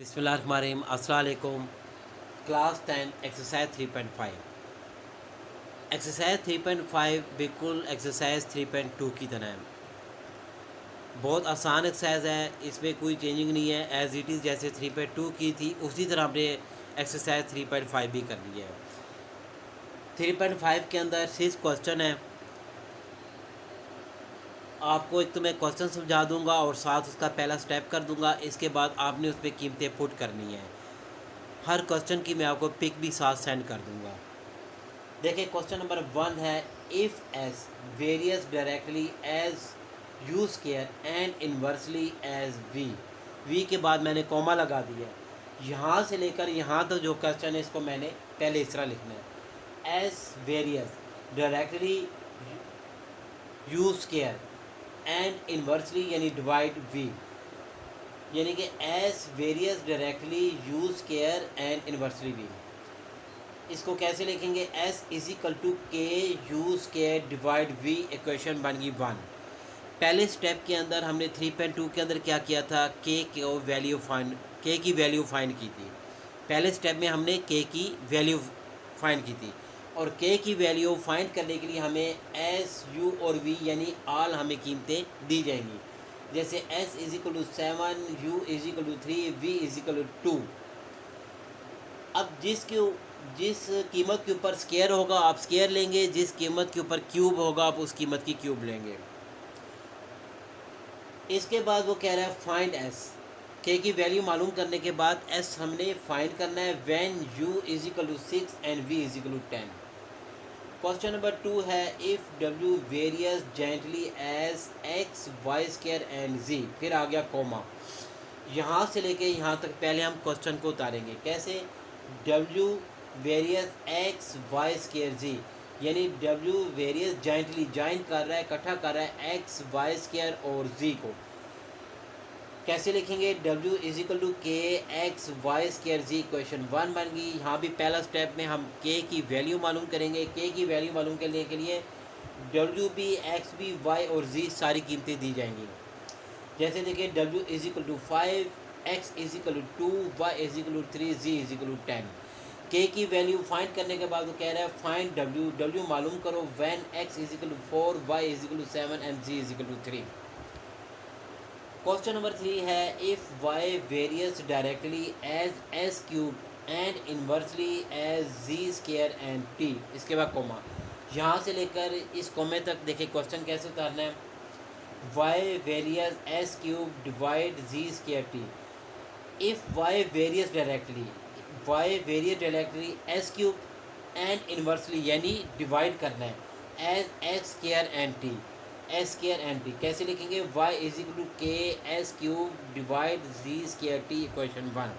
बिस्मिल्लाहिर्रहमानिर्रहीम। अस्सलाम वालेकुम। Class 10 exercise 3.5। एक्सरसाइज 3.5 बिल्कुल एक्सरसाइज 3.2 की तरह है। बहुत आसान एक्सरसाइज है, इसमें कोई चेंजिंग नहीं है। एज इट इज़ जैसे 3.2 की थी उसी तरह हमने एक्सरसाइज 3.5 भी कर ली है। 3.5 के अंदर 6 क्वेश्चन है। आपको एक तो मैं क्वेश्चन समझा दूंगा और साथ उसका पहला स्टेप कर दूंगा। इसके बाद आपने उस पर कीमतें पुट करनी है। हर क्वेश्चन की मैं आपको पिक भी साथ सेंड कर दूंगा। देखिए क्वेश्चन नंबर 1 है, if S varies directly as U square and inversely as V के बाद मैंने कॉमा लगा दिया है। यहाँ से लेकर यहाँ तक जो क्वेश्चन है इसको मैंने पहले इस तरह लिखना है, S varies directly U square and inversely यानी डिवाइड वी, यानी कि S varies directly U square and inversely V. इसको कैसे लिखेंगे, S is equal to K U square divide V. Equation बन गई 1। पहले स्टेप के अंदर हमने 3.2 के अंदर क्या किया था, के की वैल्यू फाइंड की थी। पहले स्टेप में हमने के की वैल्यू फाइंड की थी और के की वैल्यू फाइंड करने के लिए हमें एस यू और वी यानी आल हमें कीमतें दी जाएंगी। जैसे S is equal to 7, U is equal to 3, V is equal to 2। अब जिस कीमत के ऊपर स्केयर होगा आप स्केयर लेंगे, जिस कीमत के ऊपर क्यूब होगा आप उस कीमत की क्यूब लेंगे। इसके बाद वो कह रहा है फाइंड एस। के की वैल्यू मालूम करने के बाद एस हमने फाइंड करना है when u is equal to 6 and v is equal to 10। Question number 2 है, if W varies jointly as x y square and z, फिर आ गया कोमा। यहाँ से लेके यहाँ तक पहले हम क्वेश्चन को उतारेंगे। कैसे, W varies x y square z, यानी डब्ल्यू वेरियस जॉइंटली जॉइंट कर रहा है, इकट्ठा कर रहा है एक्स वाई स्केयर और जी को। कैसे लिखेंगे, W is equal to K X y square ji. Equation 1 बन गई। यहाँ भी पहला स्टेप में हम के की वैल्यू मालूम करेंगे। के की वैल्यू मालूम करने के लिए W B, X B, Y और जी सारी कीमतें दी जाएंगी। जैसे देखिए, W is equal to 5, X is equal to 2, Y is equal to 3, G is equal to 10। K की वैल्यू फाइंड करने के बाद वो कह रहा है फाइंड डब्ल्यू मालूम करो when X is equal to 4, Y is equal to 7 and G is equal to 3। Question number 3 है, if Y varies directly as S cube and inversely as G square and T. इसके बाद coma. यहाँ से लेकर इस कोमे तक देखिए question कैसे उतारना है। Y varies S cube divide G square T. If Y varies directly S cube and inversely यानी डिवाइड करना है as X square and T. S square and T कैसे लिखेंगे, Y is equal to K S cube divide G square T. Equation 1।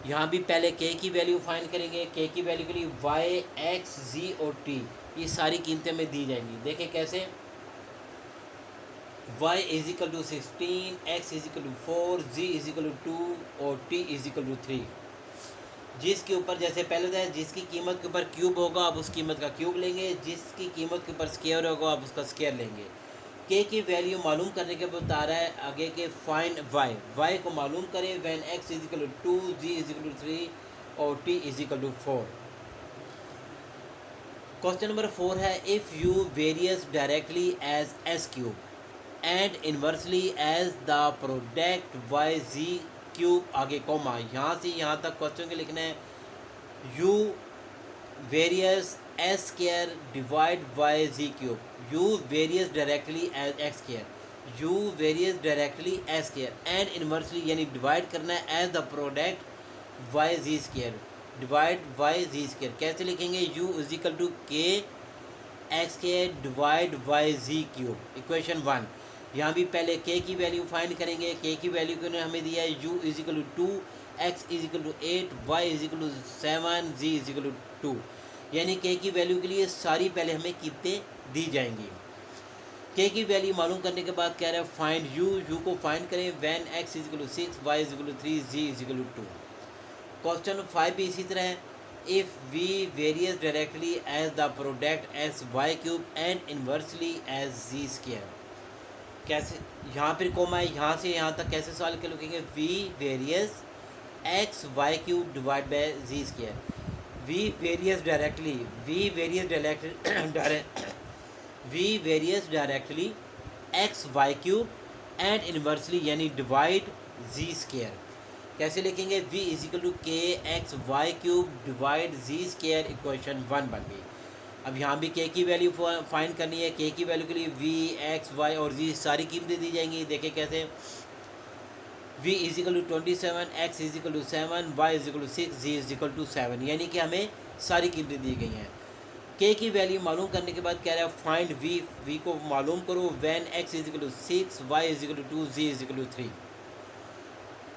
यहाँ भी पहले के की वैल्यू फाइंड करेंगे। के की वैल्यू के लिए वाई, एक्स, जी और टी ये सारी कीमतें में दी जाएंगी। देखिए कैसे, y is equal to 16, x is equal to 4, g is equal to 2 और t इज इक्वल टू 3। जिसके ऊपर जैसे पहले था, जिसकी कीमत के ऊपर क्यूब होगा आप उस कीमत का क्यूब लेंगे, जिसकी कीमत के ऊपर स्केयर होगा आप उसका स्केयर लेंगे। के की वैल्यू मालूम करने के बाद बता रहा है आगे के फाइंड वाई को मालूम करें when x is equal to 2, g is equal to 3 और t is equal to 4। Question number 4 है, if U varies directly as S cube and inversely as the product Y G cube, आगे comma. यहाँ से यहाँ तक question के लिखना है, U varies S square divide Y G cube. U varies directly as X square, U varies directly S square and inversely यानी divide करना है as the product Y G square divide Y G square. कैसे लिखेंगे, U is equal to K X square divide Y G cube. Equation 1। यहाँ भी पहले के की वैल्यू फाइंड करेंगे। के की वैल्यू को हमें दिया है u is equal to 2, X is equal to 8, Y is equal to 7, G is equal to 2। यानी के की वैल्यू के लिए सारी पहले हमें कीमतें दी जाएंगी। के की वैल्यू मालूम करने के बाद कह रहा है फाइंड यू को फाइंड करें when X is equal to 6, Y is equal to 3, G is equal to 2। Question 5 भी इसी तरह है, if V varies directly as the product S Y cube and inversely as G square. कैसे, यहाँ फिर coma है, यहाँ से यहाँ तक कैसे सवाल के लिखेंगे, V varies x Y cube divide by G square. V varies directly V varies directly X Y cube and inversely यानी डिवाइड जी स्केयर। कैसे लिखेंगे? v is equal to K X Y cube divide G square, equation 1 बन गई। अब यहाँ भी k की value find करनी है। k की वैल्यू के लिए v x y और z सारी कीमतें दी जाएंगी। देखें कैसे, v is equal to 27, x is equal to 7, y is equal to 6, z is equal to 7, यानी कि हमें सारी कीमतें दी गई हैं। k की वैल्यू मालूम करने के बाद कह रहा है फाइंड v को मालूम करो when x is equal to 6, y is equal to 2, z is equal to 3।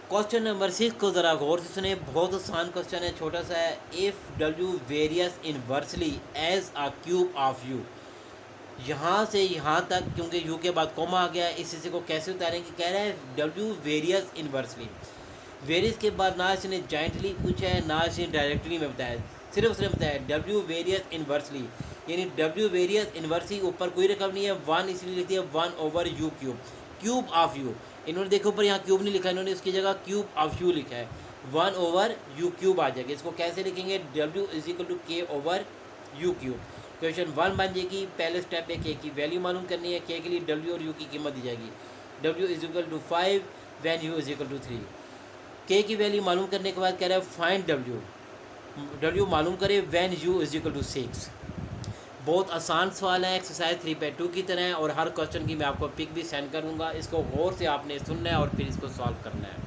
Question number 6 को ज़रा गौर से सुने, बहुत आसान क्वेश्चन है, छोटा सा है। If W varies inversely as a cube of U, यहाँ से यहाँ तक क्योंकि यू के बाद कॉमा आ गया है, इस हिस्से को कैसे उतारेंगे? कह रहा है डब्ल्यू वेरियस इनवर्सली। वेरियस के बाद ना इसने जॉइंटली पूछा है ना इसने डायरेक्टली में बताया, सिर्फ उसने बताया डब्ल्यू वेरियस इनवर्सली, यानी डब्ल्यू वेरियस इनवर्सली ऊपर कोई रकम नहीं है, 1 इसलिए लिखती है 1 over u cube, cube of you. इन्होंने देखो ऊपर यहाँ क्यूब नहीं लिखा, इन्होंने इसकी जगह क्यूब ऑफ यू लिखा है, 1 ओवर यू क्यूब आ जाएगा। इसको कैसे लिखेंगे? डब्ल्यू इज इक्वल टू के ओवर यू क्यूब। क्वेश्चन 1 बन जाएगी। पहले स्टेप पे के की वैल्यू मालूम करनी है। के के लिए डब्ल्यू और यू की कीमत दी जाएगी। W is equal to 5 when U is equal to 3। K की वैल्यू मालूम करने के बाद कह रहा है फाइंड डब्ल्यू, डब्ल्यू मालूम करे when U is equal to 6। बहुत आसान सवाल है, एक्सरसाइज 3.2 की तरह है, और हर क्वेश्चन की मैं आपको पिक भी सेंड करूँगा। इसको गौर से आपने सुनना है और फिर इसको सॉल्व करना है।